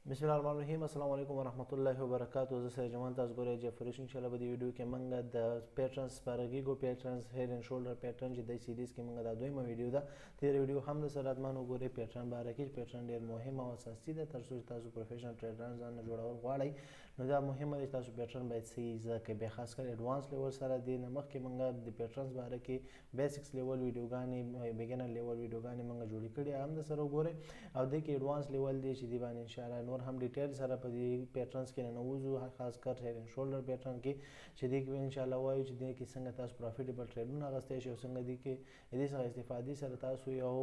بسم الله الرحمن الرحیم. السلام علیکم ورحمۃ اللہ وبرکاتہ. زه سید جمال تاسو ګورئ جعفریش ان شاء الله په دې ویډیو کې موږ د پیټرنز سپارګیګو پیټرنز هیر اینڈ شولډر پیټرن چې د سیریز کې موږ دا دویمه ویډیو ده. تیر ویډیو هم د سره اتمان وګورئ. پیټرن باره کې پیټرن ډیر مهم او اساسي ده تر څو تاسو پروفیشنل ټریډران ځان جوړول غواړئ نو دا مهمه ده چې تاسو پیټرن باید صحیح زده کړئ. به خاص کر ایډوانس لیول سره د مخکې موږ د پیټرنز باره کې بیسکس لیول ویډیوګانې بیګنر لیول ویډیوګانې موږ جوړې کړې هم د سره وګورئ او د کې ایډوانس لیول دی چې دی باندې ان شاء الله نور هم ډیټیل سره په دې پیټرنز کې ننوځو، خاص کر هیر اینډ شولډر پیټرن کې چې دې کې ان شاء الله وایو چې دې کې څنګه تاسو پروفیټیبل ټریډونه اخیستی شئ او څنګه دې کې دې څخه استفادې سره تاسو یو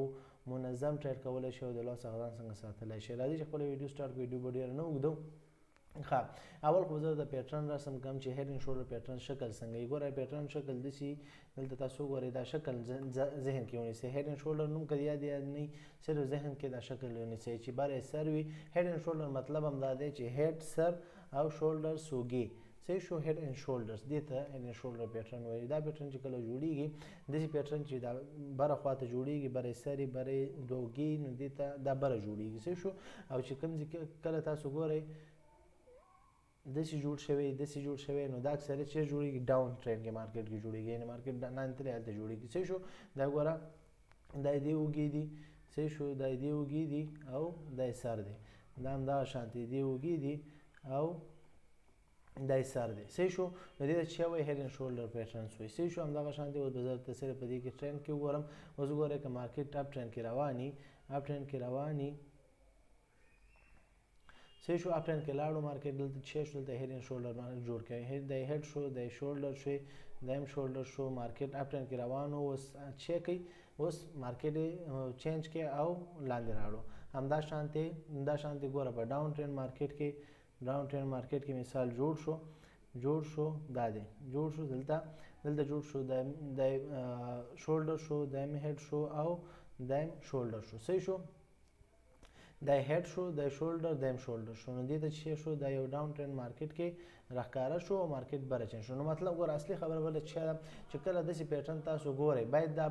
منظم ټریډ کولی شئ او د لاس څخه ځان څنګه ساتلی شئ. راځئ چې خپله ویډیو سټارټ کړو. ویډیو به ډېره نه اوږدو. اول خو زه د پیټرن رسم کوم چې هیر اینډ شولډر پیټرن شکل څنګه یې. ګوره پیټرن شکل داسې دلته تاسو ګورئ دا شکل ذهن کې ونیسئ. هیر اینډ شولډر نوم که یاد نه صرف ذهن کې دا شکل ونیسئ چې بر سر وي. هیر اینډ شولډر مطلب هم دا دی چې هیډ سر او شولډر سوګي صحیح شو. هیډ اینډ شولډرز دې ته هیډ اینډ شولډر پیټرن وایي. دا پیټرن چې کله جوړیږي داسې پیټرن چې دا بره خواته جوړیږي بره سرې بره دوګي نو دې ته دا بره جوړیږي صحیح شو. او چې کوم کله تاسو ګورئ داسې جوړ شوی نو دا اکثریت چیرې جوړیږي ډاون ټرینډ کې مارکیټ کې جوړیږي یعنې مارکیټ لاندې تللی هلته جوړیږي صحیح شو. دا ګوره دا دې اوږې دي صحیح شو. دا دې اوږې دي او دا سر دی. دا همدغه شانتې دې اوږې دي او دا سر دی صحیح شو. نو دې ته چې وایي هیر اینډ شولډر پیټرنز وایي صحیح شو. همدغه شانتې اوس به زه درته صرف په دې کې ټرینډ کې وګورم. اوس ګورئ که مارکیټ اپ ټرینډ کې رواني صحیح شو. اپ ټرینډ کې لاړو مارکیټ دلته چې شو دلته هیر اینډ شولډر باندې جوړ کړی. دا هیډ شو دا شولډر شوی دا هم شولډر شو. مارکیټ اپ ټرینډ کې روان و. اوس چې کوي اوس مارکیټ چینج کې او لاندې راړو. همدا شانتې ګوره په ډاون ټرینډ مارکیټ کې مثال جوړ شو دا دی جوړ شو دلته جوړ شو دا شولډر شو دا هم هیډ شو او دا هم شولډر شو صحیح شو. دا هیډ شو دا شولډر دا هم شولډر شو. نو دې ته چې شو دا یو ډاون ټرینډ مارکیټ کې راښکاره شو او مارکیټ بره چینج شو. نو مطلب ګوره اصلي خبره بله چې کله داسې پیټرن تاسو ګورئ باید دا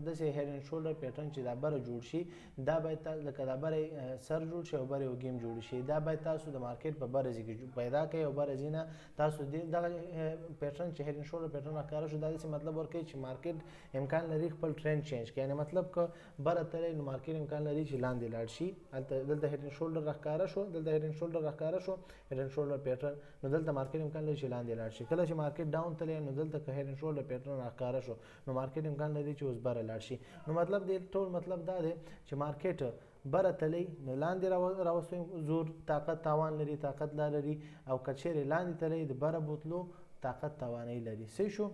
داسې هیر اینډ شولډر پیټرن چې دا بره جوړ شي دا باید لکه دا بره سر جوړ شي او بره اوږې هم جوړ شي. دا باید تاسو د مارکیټ په بره ځای کې پیدا کړئ او بره ځای نه تاسو دغه پیټرن چې هیر اینډ شولډر پیټرن راښکاره شو دا داسې مطلب ورکوي چې مارکیټ امکان لري خپل ټرینډ چینج کړي. یعنې مطلب که بره تللی نو مارکیټ امکان لري چې لاندې لاړ شي. دلته هیډ اینډ شولډر راښکاره شو هیډ اینډ شولډر پیټرن نو دلته مارکیټ امکان لري چې لاندې لاړ شي. کله چې مارکیټ ډاون تللی نو دلته که هیډ اینډ شولډر پیټرن راښکاره شو نو مارکیټ امکان لري چې اوس بره لاړ شي. نو مطلب دې ټول مطلب دا دی چې مارکیټ بره تللی نو لاندې راوستو زور طاقت تاوان لري طاقت لا لري او که چیرې لاندې تللی د بره بوتلو طاقت توانایي لري صحیح شو.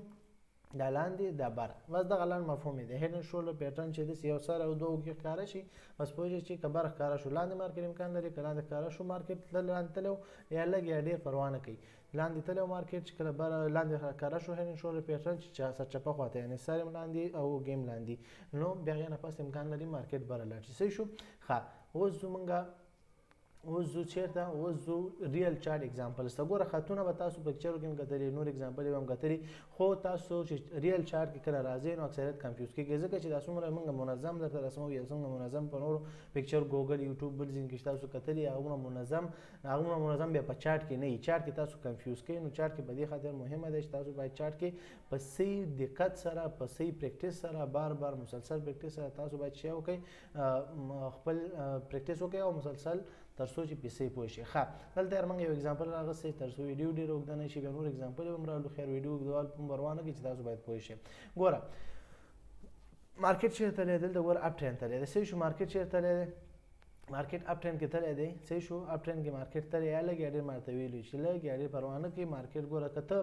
دا لاندې دا بره بس دغه لاندې مفهوم دی. هیډ اینډ شولډر پیټرن چې داسې یو سر او دوه اوږې ښکاره شي بس پوه شئ چې که بره ښکاره شو لاندې مارکیټ امکان لري که لاندې ښکاره شو مارکیټ لاندې تللی یا لږ یا ډېر پروا نه کوي. لاندې تللی مارکیټ چې کله بره لاندې ښکاره شو هیډ اینډ شولډر پیټرن چې سرچپه خواته یعنې سر هم لاندې او اوږې هم لاندې نو بیا هغې نه پس امکان لري مارکیټ بره لاړ شي صحیح شو. ښه اوس ځو چیرته اوس ځو ریل چارټ اگزامپلز ته. ګوره خطونه به تاسو پکچرو کې هم کتلي نور اگزامپل یې هم کتلي خو تاسو چې ریل چارټ کې کله راځئ نو اکثریت کنفیوز کېږي ځکه چې دا څومره موږ منظم درته رسمو یا څومره منظم په نورو پکچر ګوګل یوټیوب بل ځای کې چې تاسو کتلي هغومره منظم بیا په چارټ کې نه وي. چارټ کې تاسو کنفیوز کوئ نو چارټ کې په دې خاطر مهمه ده چې تاسو باید چارټ کې په صحیح دقت سره په صحیح پریکټس سره بار مسلسل پریکټس سره تاسو باید څه وکړئ خپل پریکټس وکړئ او مسلسل تر څو چې پیسې پوه شي. ښه دلته موږ یو اگزامپل راغستی تر څو ویډیو ډېره اوږده نه شي بیا نور اگزامپل هم راغلو. خیر ویډیو اوږدوال هم پروا نه کوي چې تاسو باید پوه شئ. ګوره مارکیټ چېرته تللی دلته ګوره اپ ټرینډ تللی دی صحیح شو. مارکیټ چېرته تللی دی مارکیټ اپ ټرینډ کې تللی دی صحیح شو. اپ ټرینډ کې مارکیټ تللی یا لږ یا ډېر ما ته ویلي چې لږ یا ډېر پروا نه کوي مارکیټ. ګوره که ته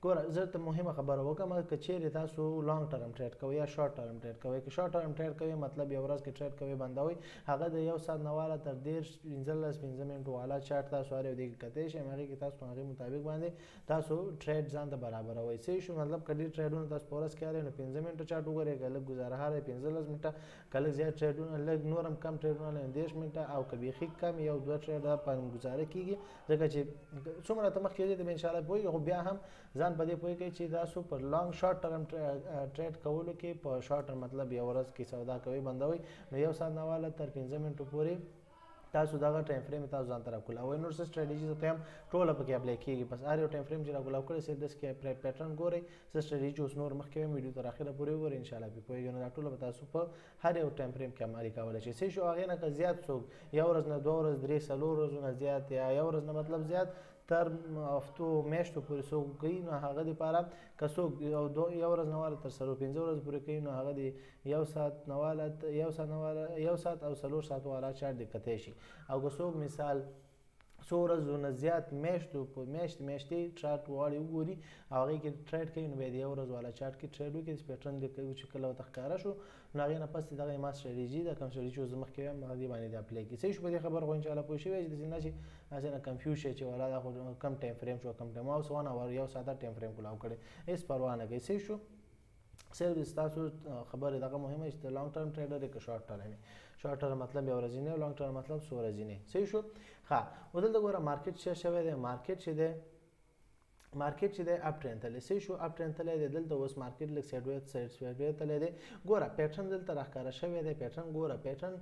ګوره زه ته مهمه خبره وکړم که چیرې تاسو لانګ ټرم ټریډ کوئ یا شارټ ټرم ټریډ کوئ که شارټ ټرم ټریډ کوئ مطلب یو ورځ کې ټریډ کوئ بندوئ هغه د یو ساعت نه واله تر 15 منټو والا چارټ تاسو هر یو دې کې کتلی شئ هغې کې تاسو په هغې مطابق باندې تاسو ټریډ ځان ته برابروئ صحیح شو. مطلب که ډېر ټریډونه تاسو په ورځ کې هر یو 15 منټه چارټ وګورئ که لږ ګزاره هر 15 منټه که لږ زیات ټریډونه لږ نور هم کم ټریډونه 30 منټه او که بیخي کم یو دوه ټریډه په ګزاره کېږي ځکه چې څومره ته مخکې ځئ ته به انشاءالله پوهېږئ خو بیا هم ځان په دې پوهې کوئ چې تاسو پر لانګ شارټ ټرم ټریډ کولو کې په شارټ ټرم مطلب یو ورځ کې سودا کوئ بندوئ نو یو ساعت نه واله تر 15 منټو پورې تاسو دغه ټایم فریم تاسو ځان ته راکولاوئ. نور څه سټریټیجي ته هم ټوله پکې اپلای کېږي. بس هر یو ټایم فریم چې راکولاو کړی سئ داسې کې پیټرن ګورئ. څه سټریټیجي اوس نور مخکې وایم ویډیو تر اخره پورې وګورئ انشاءالله پې پوهېږئ. نو دا ټوله به تاسو په هر یو ټایم فریم کې عملي کولی شئ. صحیح شو. هغې نه که زیات څوک یو ورځ نه 2 ورځ 3 4 ورځو نه زیات یا یو ورځ نه مطلب زیات تر هفتو میاشتو پورې څوک کوي نو هغه دپاره که څوک یو ورځ نه واله تر 4-5 ورځې پورې کوي نو هغه د 1 ساعت نه واله 1 ساعت او 4 ساعت والا چارج د کتی شي. او که څوک مثال څو ورځو نه زیات میاشتو په میاشتې چارټ غواړي وګوري او هغې کې ټریډ کوي نو بیا د 1 ورځ والا چارټ کې ټریډ وکړي چې پیټرن دې کوي چې کله ورته ښکاره شو نو هغې نه پس دغه ما سټریټیجي ده کوم سټریټیجي چې زه مخکې وایم هغه دې باندې د اپلای کړي. صحیح شو. په دې خبره خو انشاءالله پوه شوي یاست داسې نه چې هسې نه کنفیوز شئ چې والا دا خو کم ټایم فریم شو کم ټایم اوس 1 اور 1 ساعته ټایم فریم کولاو کړی هېڅ پروا نه کوي. صحیح شو. صرف ستاسو خبره دغه مهمه چې لانګ ټرم ټریډر دی که شارټ ټرم وي. شارټ ټرم مطلب یو ورځنی او لانګ ټرم مطلب څو ورځنی. صحیح شو. ښه اوس دلته ګوره مارکیټ څه شوی دی. مارکیټ چې دی اپ ټرین تللی. صحیح شو. اپ ټرین تللی دی. دلته اوس مارکیټ لږ سایډ وې تللی دی. ګوره پیټرن دلته راښکاره شوی دی. پیټرن ګوره پیټرن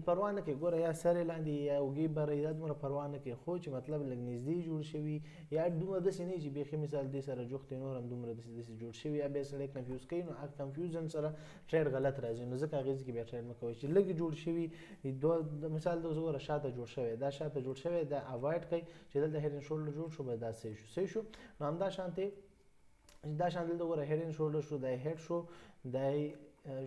پروا نه کوي. ګوره یا سر یې لاندې یا اوږې بره دا دومره پروا نه کوي خو چې مطلب لږ نږدې جوړ شوي یا دومره داسې نه چې بیخي مثال دې سره جوخت نور هم دومره داسې جوړ شوي یا بیا سړی کنفیوز کوي نو هغه کنفیوژن سره ټریډ غلط راځي نو ځکه هغې کې بیا ټریډ مه کوئ چې لږ جوړ شوي مثال د ګوره شاته جوړ شوی دا شاته جوړ شوی دا اوایډ کوئ چې دلته هیډ اینډ شولډر جوړ شو به دا صحیح شو. صحیح شو. نو همدا شانتې دلته ګوره هیډ اینډ شولډر شو دا هیډ شو دا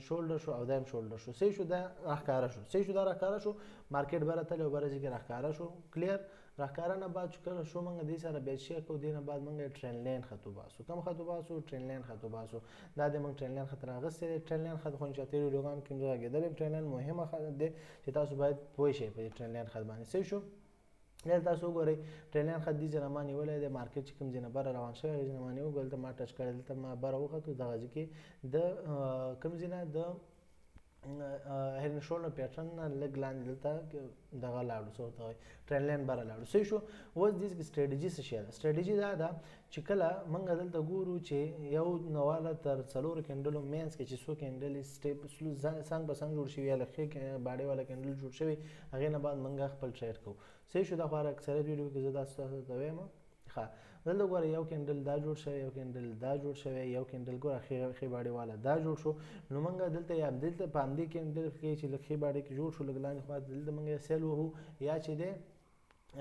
شولډر شو او دا هم شولډر شو. صحیح شو. دا راښکاره شو. صحیح شو. دا راښکاره شو. مارکیټ بره تللی او بره ځای کې راښکاره شو. کلیر. راښکاره نه بعد چې کله شو موږ دې سره بیا چیک کوو دې نه بعد موږ ټرین لاین خط وباسو. کوم خط وباسو؟ ټرین لاین خط وباسو. دا د موږ ټرین لاین خط راغستی دی. ټرین لاین خط خو انشاءالله تېرو ویډیوګانو کې هم زه غږېدلی ټرین لاین مهمه خط دی چې تاسو باید پوه شئ په دې ټرین لاین خط باندې. صحیح شو. دلته تاسو وګورئ ټرین لاین خط دې ځای نه ما نیولی دی. مارکیټ چې کوم ځای نه بره روان شوی هغې ځای نه ما نیو دلته ما ټچ کړی دلته ما بره وختو دغه ځای کې د کوم ځای نه د هیډ اینډ شولډر پیټرن نه لږ لاندې دلته دغه لاړو څه ورته وایي ټرین لاین بره لاړو. صحیح شو. اوس دې کې سټریټیجي څه شی ده؟ سټریټیجي دا ده چې کله موږ دلته ګورو چې یو نواله تر 4 کینډلو مینس کې چې څو کینډلې څنګ په څنګ جوړ شوي یا له ښې باډۍ والا کینډل جوړ شوي هغې نه بعد موږ خپل ټریډ کوو. صحیح شو. دا خو هر اکثریت ویډیو کې زه دا تاسو ته وایم. ښه دلته ګوره یو کینډل دا جوړ شوی یو کینډل دا جوړ شوی یو کینډل ګوره ښې باډۍ والا دا جوړ شو نو موږ دلته یا دلته په همدې کینډل کې چې لږ ښې باډۍ کې جوړ شو لږ لاندې خوا دلته موږ یا سیل وهو یا چې دی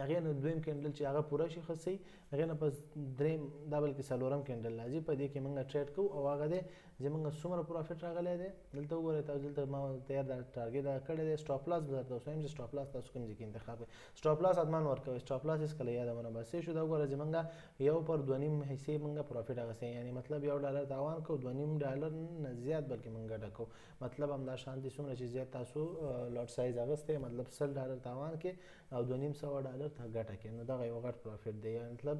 هغې نه دویم کینډل چې هغه پوره شي ښه صحیح هغې نه پس دریم دا بلکې څلورم کینډل راځي په دې کې موږ ټریډ کوو او هغه دی زموږ څومره پروفیټ راغلی دی دلته وګورئ تاسو دلته ما تیار دا ټارګېټ دا کړی دی. سټاپ لاس به درته اوس وایم چې سټاپ لاس تاسو کوم ځای کې انتخاب کړئ. سټاپ لاس حتما ورکوئ. سټاپ لاس هېڅکله یادونه بس. صحیح شو. دا وګوره زموږ 1/2 حصې موږ پروفیټ اخیستی یعنې مطلب $1 تاوان کوو $2.5 نه زیات بلکې موږ ګټه کوو. مطلب همدا شانتې څومره چې زیات تاسو لاټ سایز اخیستی مطلب $100 تاوان کې او $2.5 ته ګټه کې نو دغه یو غټ پروفیټ دی. مطلب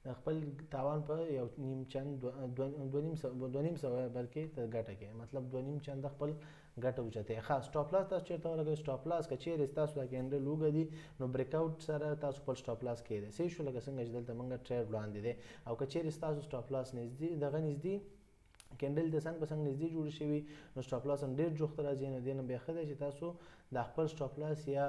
خپل تاوان په یو نیم چند 2.5 بلکې ته ګټه کې مطلب 2.5 چند خپل ګټه اوچتې. ښه سټاپ لاس تاسو چېرته ولګوئ؟ سټاپ لاس که چیرې ستاسو دا کینډل وګدي نو بریک آوټ سره تاسو خپل سټاپ لاس کېدی. صحیح شو. لکه څنګه چې دلته موږ ټریډ وړاندې دی او که چیرې ستاسو سټاپ لاس نږدې دغه نږدې کینډل د څنګ په څنګ نږدې جوړ شوي نو سټاپ لاس هم ډېر جوخت راځي نو دې نه بیا ښه دی چې تاسو د خپل سټاپ لاس یا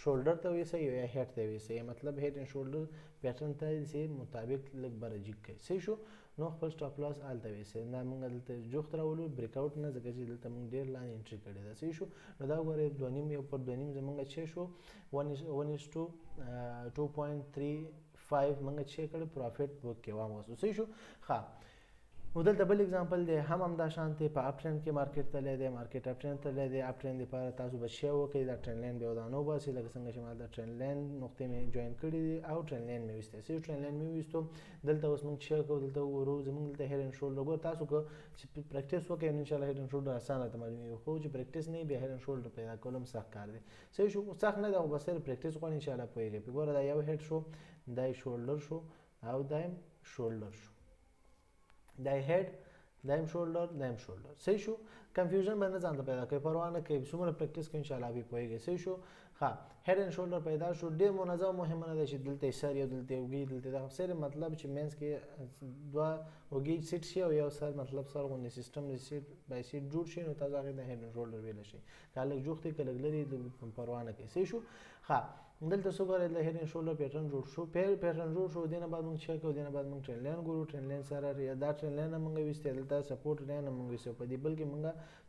شولډر ته ویسئ یا هیډ ته ویسئ مطلب هیډ اینډ شولډر پیټرن ته یې مطابق لږ بره جګ کړئ. صحیح شو. نو خپل سټاپ لاس هلته ویسئ. دا موږ دلته جوخت راولو بریک آوټ نه ځکه چې دلته موږ ډېر لاندې انټري کړې ده. صحیح شو. نو دا وګورئ 2.5 یو پر 2.5 زموږ چې شو 1:2.35 موږ چې کړی پروفیټ بک کې واغوستو. صحیح شو. ښه نو دلته بل اگزامپل دی هم همدا شانتې په اپ ټرینډ کې مارکیټ تللی دی. مارکیټ اپ ټرینډ تللی دی. اپ ټرینډ لپاره تاسو به شی وکړئ دا ټرینډ لاین بیا ودانه وباسئ لکه څنګه چې ما دا ټرینډ لاین نقطې مې جوین کړي دي او ټرینډ لاین مې ویستی. صحیح ټرینډ لاین مې ویستو. دلته اوس موږ چیک کوو دلته وګورو زموږ دلته هیډ اینډ شولډر ګور تاسو که چې پریکټس وکړئ نو انشاءالله هیډ اینډ شولډر اسانه راته معلومېږي خو چې پریکټس نه وي بیا هیډ اینډ شولډر پیدا کول هم سخت کار دی. صحیح شو. سخت نه دی خو بس صرف پریکټس غواړي انشاءالله پوهېږئ. ګوره دا یو هیډ شو دا یې شولډر شو او دا یې شولډر شو دا یې هیډ دا هم شولډر دا هم شولډر. صحیح شو. کنفیوژن به نه ځان ته پیدا کوئ پروا نه کوئ څومره پریکټس کوئ انشاءالله به پوهېږئ. صحیح شو. ها هډ اینډ شولډر پیدا شو ډېر منظم مهمه نه ده چې دلته سر یو دلته اوږې دلته دا سر مطلب چې مینس کې دوه اوږې سیټ شي او یو سر مطلب سر غوندې سیستم د سیټ بای سیټ جوړ شي نو تاسو هغه د هډ اینډ شولډر ویل شي کله جوړتي کله لري پروا نه کوي صحیح شو ها دلته څو غره د هډ اینډ شولډر پیټرن جوړ شو پیټرن جوړ شو دینه بعد موږ چیک کوو دینه بعد موږ ټرین لاین ګورو ټرین لاین سره یا دا ټرین لاین موږ وستې دلته سپورټ لاین موږ وستو په دې بل کې موږ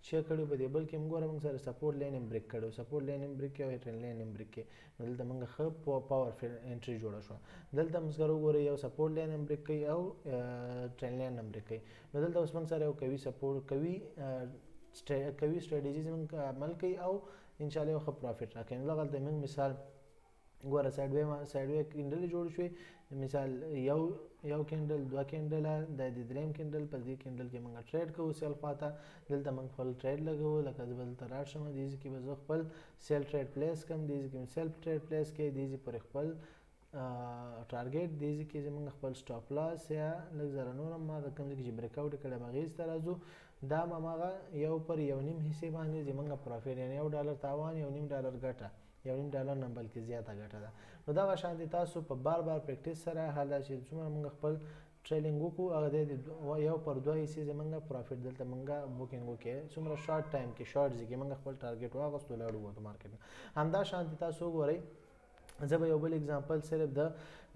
چیک کړو په دې بل کې موږ موږ سره سپورټ لاین هم بریک کړو سپورټ لاین هم بریک او ټرین لاین هم بریک کې دلته موږ خو پاور انټری جوړه شو دلته موږ وګورئ یو سپورټ لاین هم بریک کوي او ټرین لاین هم بریک کوي نو دلته اوس موږ سره یو کوي سپورټ کوي سټریټیجیز موږ عمل کوي او ان شاء الله خو پروفټ راکړي نو دلته موږ مثال ګوره سایډ وی کینډل جوړ شوی مثال یو کینډل دوه کینډل د دې دریم کینډل په دې کینډل کې موږ ټریډ کوو سیل خواته دلته موږ خپل ټریډ لګوو لکه بل تر راشم دې کې به زه خپل سیل ټریډ پلیس کوم دې کې سیل ټریډ پلیس کې دې پر خپل ټارګټ دې کې موږ خپل سټاپ لاس یا لږ زره نور ما د کوم چې بریک اوټ کړه مغیز ترازو دا ماغه یو پر یو نیم حصے باندې زمونږ پروفیټ یعنی $1 تاوان $1 ګټه $1 نه بلکې زیاته ګټه ده نو دا شان دي تاسو په بار پریکټیس سره حالا چې څومره موږ خپل ټریلینګ وکړو هغه د یو پر دوه حصے زمونږ پروفیټ دلته موږ بوکینګ وکړو څومره شارټ ټایم کې شارټ ځکه موږ خپل ټارګټ واغستو لاړو وته مارکیټ همدا شان دي تاسو ګورئ زه به یو بل اگزامپل صرف د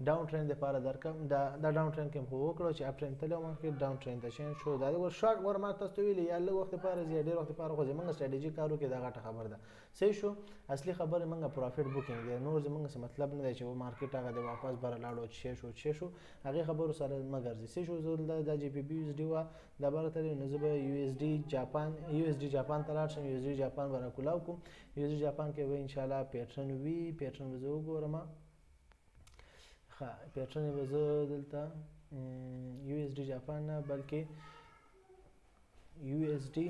ډاون ټرند لپاره درکم دا ډاون ټرند کې خو وکړو چې اپ ټرند ته له مخکې ډاون ټرند ته چینج شو دا ور شارټ ور ما تاسو ویلي یا له وخت لپاره زیات ډیر وخت لپاره خو زمونږ سټریټیجی کارو کې دا غټه خبر ده صحیح شو اصلي خبره موږ پروفټ بوکینګ دی نور زمونږ څه مطلب نه دی چې مارکیټ هغه د واپس بر لاړو چې شو هغه خبرو سره مګر زی صحیح شو زول د جی پی بي یو اس ډی وا د برته نسبه یو اس ډی جاپان ته لاړ شم یو اس ډی جاپان برا کولاو کوم یو اس ډی جاپان کې به ان شاء الله پیټرن وزو ګورم ها پیټرن وزو دلته یو اس ډی جاپان نه بلکې یو اس ډی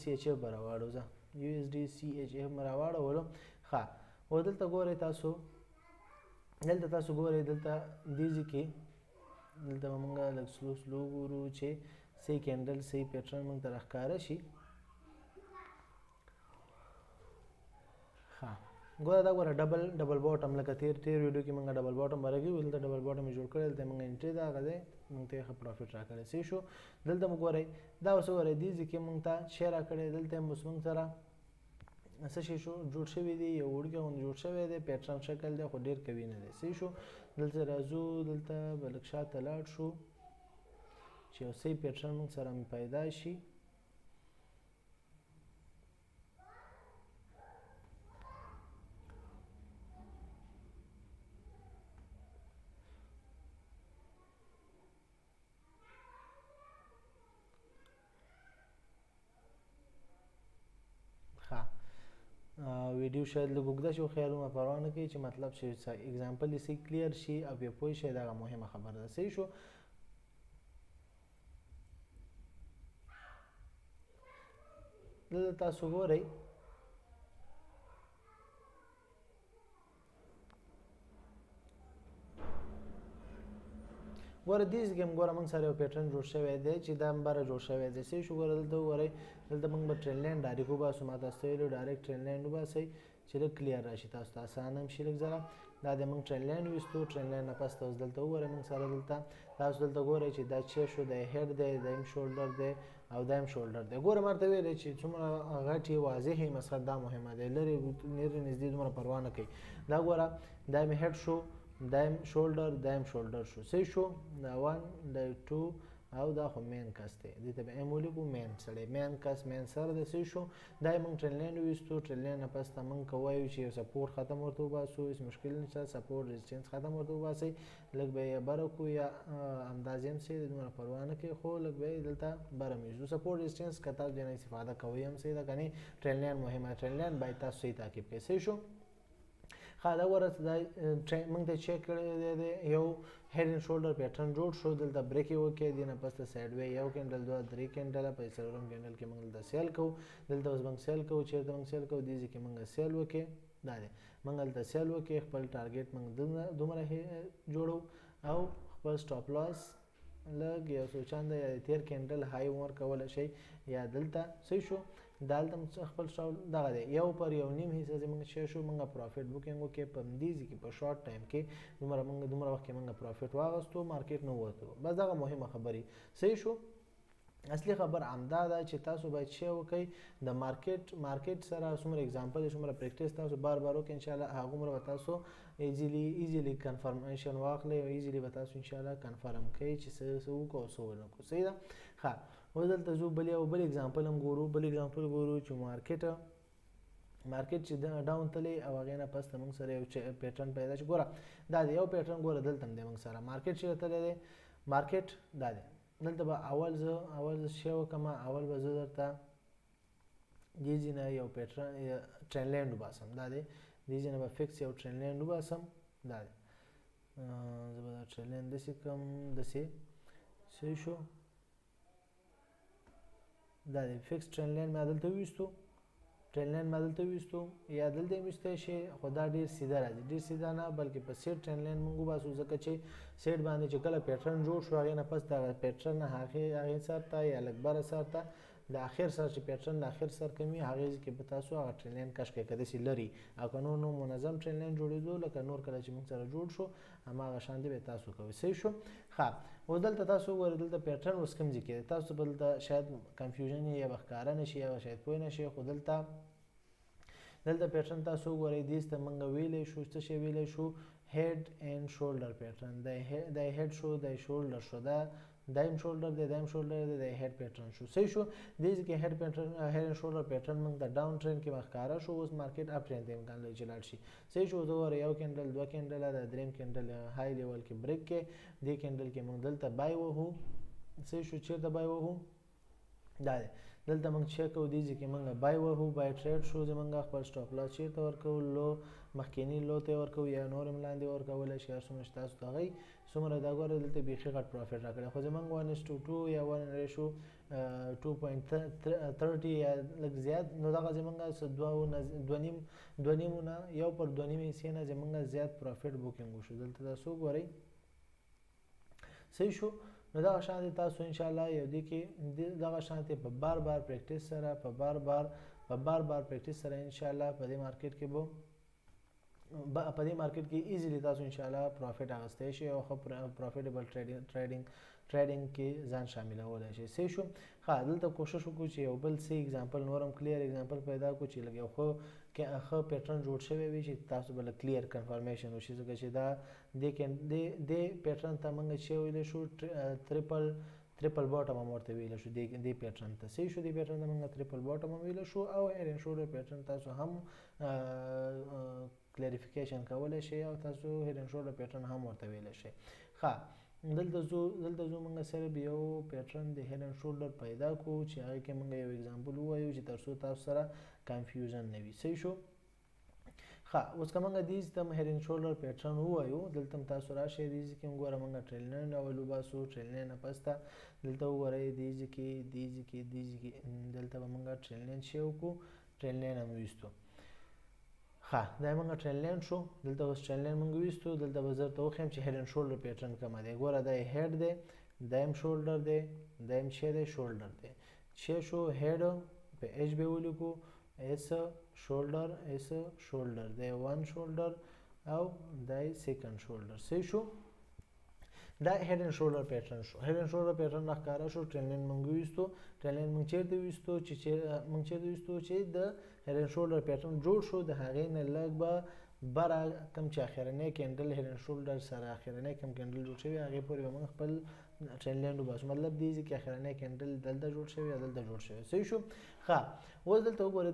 سی ایچ اف براواړو ځه یو اس ډی سی ایچ اف براواړو ولو ها ودلته ګورئ تاسو ګورئ دلته دیږي کې دلته موږ لږ سلو ګورو چې سی کینډل سی پیټرن موږ تر ښکارا شي ها ګوره ډبل باټم لکه تیر ویډیو کې موږ ډبل باټم برګي ولته ډبل باټم جوړ کړل ته موږ انټری دا غځي موږ ته ښه پروفټ راکړی سي شو دلته موږ ګورئ دا اوس ورې دي چې موږ ته شیر راکړی دلته موږ سره څه شي شو جوړ شوی دی یو وړګه جوړ شوی دی پیټرن شکل دی خو ډیر کوي نه دی سي شو دلته راځو دلته بلکشات لاړ شو چې یو سی پیټرن موږ سره پیدا شي ویډیو شاید لږ اوږده شي خیالونه پروا نه کوي چې مطلب چې اگزامپل یې صحیح کلیر شي او بیا پوه شئ دا مهمه خبره ده صحیح شو دلته تاسو ګورئ ګوره دې ځکه ګوره موږ سره یو پیټرن جوړ شوی دی چې دا بره جوړ شوی دی صحیح شو ګوره دلته وګورئ دلته موږ به ټرین لاین ډایرکټ وباسو ما تاسو ته ویلو ډایرکټ ټرین لاین وباسئ چې لږ کلیر راشي تاسو ته اسانه هم شي لږ ځله دا د موږ ټرین لاین ویستو ټرین لاین نه پس تاسو دلته وګورئ موږ سره دلته تاسو دلته ګورئ چې دا چې شو د هډ دی دایم شولډر دی او دایم شولډر دی ګوره مرته ویلې چې څومره غټي واضحې مسله دا مهمه دی لري نږدې دومره پروا نه کوي دا ګوره دایم هډ شو دایم شولډر شو صحیح شو دا 1 دا 2 او دا خو مین کس دی دې ته به امولي کو مین سره مین کس مین سره د صحیح شو دا موږ ټرین لاین وستو ټرین لاین نه پس ته موږ کوی چې سپورټ ختم ورته وباسو هیڅ مشکل نشته سپورټ ریزسټنس ختم ورته وباسئ لږ به یې بره کو یا اندازې هم سي دومره پروا نه کوي خو لږ به یې دلته بره میږدو سپورټ ریزسټنس که تاسو جنې استفاده کوئ هم صحیح ده کني ټرین لاین مهمه ټرین لاین باید تاسو صحیح تعقیب کړئ صحیح شو دا ورته دا موږ ته چیک کړی دی یو هډ اینډ شولډر پیټرن جوړ شو دلته بریک یې وکړی دی نه پس ته سایډ وی یو کینډل دوه درې کینډله په څلورم کینډل کې موږ دلته سیل کوو دلته اوس موږ سیل کوو چېرته موږ سیل کوو دې ځای کې موږ سیل وکړې دا دی موږ هلته سیل وکړې خپل ټارګېټ موږ دومره جوړو او خپل سټاپ لاس لږ یو څو چنده یا تیر کینډل های ورکولی شئ یا دلته صحیح شو دلته خپل سټاپ دغه دی 1/9 حصہ چې موږ شی شو موږ پروفیټ بوکینګ وکړو په همدې کې په شارټ ټایم کې دومره وخت کې موږ پروفیټ واغستو مارکیټ نه وته بس دغه مهمه خبرې صحیح شو اصلي خبر همدا ده چې تاسو باید شی وکړئ د مارکیټ سره څومره اگزامپل څومره پریکټیس تاسو بار وکړئ ان شاء الله هغومره به تاسو ایزیلی کنفرمیشن واخلئ او ایزیلی به تاسو ان شاء الله کنفرم کړئ چې څه وکړو او څه ونه کړو صحیح ده ښه اوس دلته زه بل اگزامپل هم ګورو چې مارکیټ چې ډاون تللی او هغې نه پس موږ سره یو پیټرن پیدا شي ګوره دا دی یو پیټرن ګوره دلته هم دی موږ سره مارکیټ چې تللی دی مارکیټ دا دی دلته به اول زه شی وکړم اول به زه درته دې ځای نه یو پیټرن ټرین لاین وباسم دا دی دې ځای نه به فکس یو ټرین لاین وباسم دا دی زه به دا ټرین لاین داسې کړم داسې صحیح شو دا دی فکس ټرین لاین مې دلته وویستو ټرین لاین مې دلته وویستو یا دلته یې ویستی شي خو دا ډېر سیده راځي ډېر سیده نه بلکې په سیټ ټرین لاین موږ وباسو ځکه چې سیټ باندې چې کله پیټرن جوړ شو هغې نه پس دغه پیټرن هغې سر ته یا لږ بره سر ته د اخر سر چې پیټرن د اخر سر کمی هغې کې به تاسو هغه ټرین لاین کش کړئ که داسې لري او که نور منظم ټرین لاین جوړېدو لکه نور کله چې موږ سره جوړ شو هماغه شانتې به تاسو کوئ صحیح شو ښه اوس دلته تاسو وګورئ دلته پیټرن اوس کوم ځای کې دی تاسو به دلته شاید کنفیوژن یا به ښکاره نه شي یا شاید پوه نه شئ خو دلته پیټرن تاسو وګورئ دې ته موږ ویلی شو څه شی ویلی شو هیډ اینډ شولډر پیټرن دا هیډ شو دا شولډر شو دا دایم شولډر دی د هیډ پیټرن شو صحیح شو دې کې هیډ اینډ شولډر پیټرن موږ د ډاون ټرین کې ښکاره شو اوس مارکیټ اپ ټرین ته امکان لري چې لاړ شي صحیح شو زه وګورئ یو کینډل دوه کینډله د دریم کینډل های لیول کې بریک کې دې کینډل کې موږ دلته بای وهو صحیح شو چیرته بای وهو دا دی دلته موږ چیک کوو دې ځای کې موږ بای وهو بای ټریډ شو زموږ خپل سټاپ لاس چیرته ورکوو لو مخکینی لو ته ورکوو یا نور هم لاندې ورکولی شي هر څومره چې تاسو ته هغوی څومره دا ګوره دلته بیخي غټ پروفیټ راکړی خو زموږ 1:2 یا 1:2.30 یا لږ زیات نو دغه زموږ دوه نیمو نه 1/2 حصې نه زموږ زیات پروفیټ بوکینګ وشو دلته تاسو وګورئ صحیح شو نو دغه شانتې تاسو انشاءالله یو دې کې دغه شانتې په بار پریکټیس سره په بار پریکټیس سره انشاءالله په دې مارکیټ کې ایزیلی تاسو انشاءالله پروفیټ اخیستی شئ او ښه پروفیټیبل ټریډینګ کې ځان شاملولی شئ صحیح شو ښه دلته کوشش وکړو چې یو بل څه اگزامپل نور هم کلیر اگزامپل پیدا کړو چې لږ یو ښه پیټرن جوړ شوی وي چې تاسو به لږ کلیر کنفرمیشن وشي ځکه چې دا دې پیټرن ته موږ چې ویلی شو ټریپل باټم هم ورته ویلی شو دې پیټرن ته صحیح شو دې پیټرن ته موږ ټریپل باټم هم ویلی شو او هیډ اینډ شولډر پیټرن تاسو هم کلیریفیکیشن کولی شئ او تاسو هیډ اینډ شولډر پیټرن هم ورته ویلی شئ ښه دلته زو موږ صرف یو پیټرن د هیډ اینډ شولډر پیدا کړو چې هغې کې موږ یو اگزامپل ووایو چې تر څو تاسو سره کنفیوژن نه وي صحیح شو ښه اوس که موږ دې ته هیډ اینډ شولډر پیټرن ووایو دلته هم تاسو راشئ دې ځای کې هم ګوره موږ ټرین لاین اول وباسو ټرین لاین نه پس ته دلته وګورئ دې ځای کې دلته به موږ ټرین لاین شی وکړو ټرین لاین هم ویستو ښه دا موږ ټرین لاین شو دلته اوس ټرین لاین موږ ویستو دلته به زه درته وښیم چې هیډ اینډ شولډر پیټرن کومه دی ګوره دا یې هیډ دی دا هم شولډر دی دا هم چې دی شولډر دی چې شو هیډ په ایچ به ولیکو ایس شولډر دی 1 شولډر او دا یې سیکنډ شولډر صحیح شو دا هیډ اینډ شولډر پیټرن شو هیډ اینډ شولډر پیټرن راښکاره شو ټرین لاین موږ ویستو ټرین لاین موږ چیرته ویستو چې د هیډ اینډ شولډر پیټرن جوړ شو د هغې نه لږ به بره کوم چې اخرنی کینډل هیډ اینډ شولډر سره اخرنی کوم کینډل جوړ شوی هغې پورې به موږ خپل ټرین لاین وباسو مطلب دې ځای کې اخرنی کینډل دلته جوړ شوی یا دلته جوړ شوی صحیح شو ښه اوس دلته وګورئ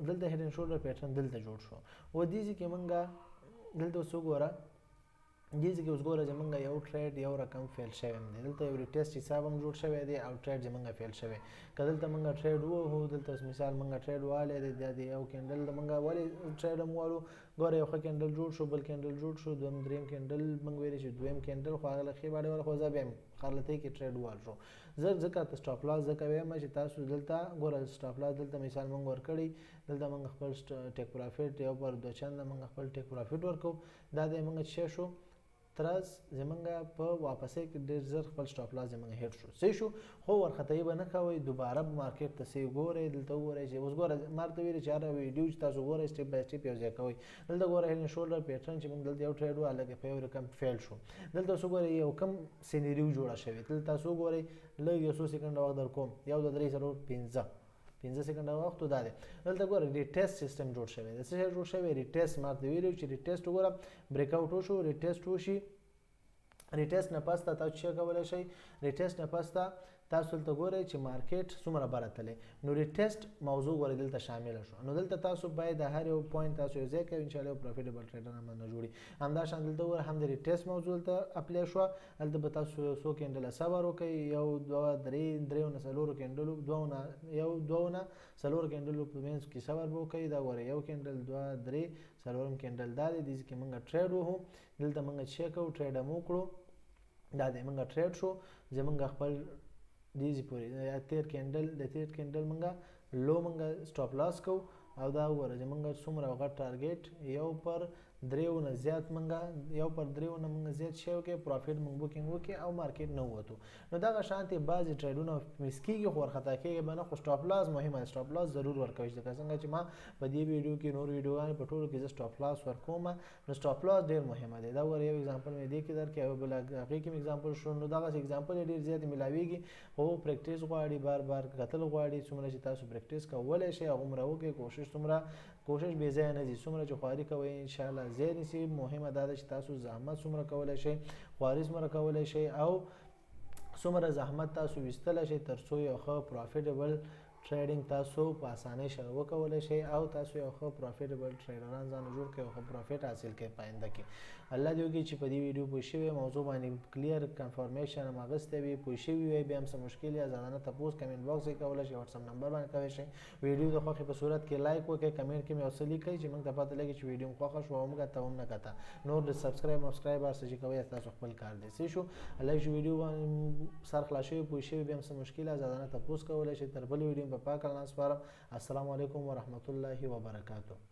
دلته هیډ اینډ شولډر پیټرن دلته جوړ شو او دې ځای کې موږ دلته اوس وګوره دې ځای کې اوس ګوره زموږ یو ټریډ یو رقم فیل شوی دی دلته یو ریټیسټ حساب هم جوړ شوی دی او ټریډ زموږ فیل شوی که دلته موږ ټریډ ووهو دلته مثال موږ ټریډ والی دی دا د یو کینډل د موږ ولې ټریډ هم والو ګوره یو ښه کینډل جوړ شو بل کینډل جوړ شو دویم دریم کینډل موږ ویلی چې دویم کینډل خو هغه له ښې باډې والا خو زه بیا هم خرلتۍ کې ټریډ وال شو زه ځکه سټاپ لاس ځکه وایم چې تاسو دلته ګوره سټاپ لاس دلته مثال موږ ورکړی دلته موږ خپل ټیک پروفیټ 1/2 چنده موږ خپل ټیک پروفیټ ورکوو دا دی موږ څه شو ترڅ زمونږ په واپسۍ کې ډېر زر خپل سټاپ لاس زمونږ هیټ شو صحیح شو خو ورختهیي به نه کوئ دوباره به مارکیټ ته سې ګورئ دلته وګورئ چې اوس ګوره ما درته ویلي چې هر ویډیو چې تاسو ګورئ سټیپ بای سټیپ یو ځای کوئ دلته ګوره هیډ اینډ شولډر پیټرن چې موږ دلته یو ټریډ و هلکه په یو رقم فیل شو دلته اوس وګورئ یو کم سینریو جوړه شوې دلته تاسو وګورئ لږ یو څو سیکنډه وخت در کوم 1 2 3 4 5 سیکنډه وخت دا دی دلته ګوره ریټیسټ سیستم جوړ شوی دی څه جوړ شوی ریټیسټ ما ته ویلو چې ریټیسټ وګوره بریک آوټ وشو ریټیسټ وشي ریټیسټ نه پس تاسو چې کولای شئ ریټیسټ نه پس تاسو دلته ګورئ چې مارکیټ څومره بره تللی نو ریټیسټ موضوع ورې دلته شامله شو نو دلته تاسو باید د هر یو پوینټ تاسو یو ځای کوئ انشاءالله یو پروفیټیبل ټریډر هم نه جوړي همداشان دلته ګوره هم د ریټیسټ موضوع دلته اپلای شوه هلته به تاسو یو څو کینډله صبر وکئ یو دوه درې نه څلورو کینډلو دوه نه څلورو کینډلو په منځ کې صبر به وکئ دا ګوره یو کینډل دوه درې څلورم کینډل دا دی دې کې موږ ټریډ وهو دلته موږ چیک کوو ټریډ هم وکړو دا دی موږ ټریډ شو زموږ خپل دیزی پورې د تیر کینډل موږ لو موږ سټاپ لاس کو او دا وګوره چې موږ څومره غټ ټارګیټ یو پر دریو نه زیات موږ زیات شی وکړو پروفیټ موږ بوکینګ وکړو او مارکیټ نه ووتو نو دغه شانتې بعضې ټریډونه مس کېږي خو ورخطا کېږي به نه خو سټاپ لاس مهمه ده سټاپ لاس ضرور ورکوئ ځکه څنګه چې ما په دې ویډیو کې نور ویډیوګانې په ټولو کې زه سټاپ لاس ورکوم نو سټاپ لاس ډېر مهمه دی دا وګوره یو اگزامپل مې دې کې درکړی او بل هغې کې مې اگزامپل شو نو دغسې اگزامپل یې ډېر زیات میلاویږي خو پریکټیس غواړي بار کتل غواړي څومره چې تاسو پریکټیس کولی شئ هغومره وکړئ کوشش بې ځایه نه ځي څومره چې خواري کوئ انشاءالله ځای نیسي مهمه دا ده چې تاسو زحمت څومره کولی شئ خواري څومره کولی شئ او څومره زحمت تاسو ویستلی شئ تر څو یو ښه پروفیټیبل ټریډینګ تاسو په اسانۍ سره وکولی شئ او تاسو یو ښه پروفیټیبل ټریډران ځان جوړ کړئ او ښه پروفیټ حاصل کړئ په آینده کې الله دې وکړي چې په دې ویډیو پوه شوي موضوع باندې کلیر کنفرمیشن هم اخیستی وي پوه شوي وي بیا هم څه مشکل یا زادانه تپوس کمنټ باکس کې کولی شئ وټساپ نمبر باندې کولی شئ ویډیو د خوښې په صورت کې لایک وکړئ کمنټ کې مې یو څه لیکئ چې موږ ته پته لګي چې ویډیو مو خوښه شوه او موږ ته هم نه کته نور د سبسکرایب هر څه چې کوئ تاسو خپل کار دی څه شو الله چې ویډیو باندې سر خلاص شوي پوه شوي بیا هم څه مشکل یا زادانه تپوس کولی شئ تر بل ویډیو په پاک الله سپارم السلام علیکم ورحمت الله وبرکاتہ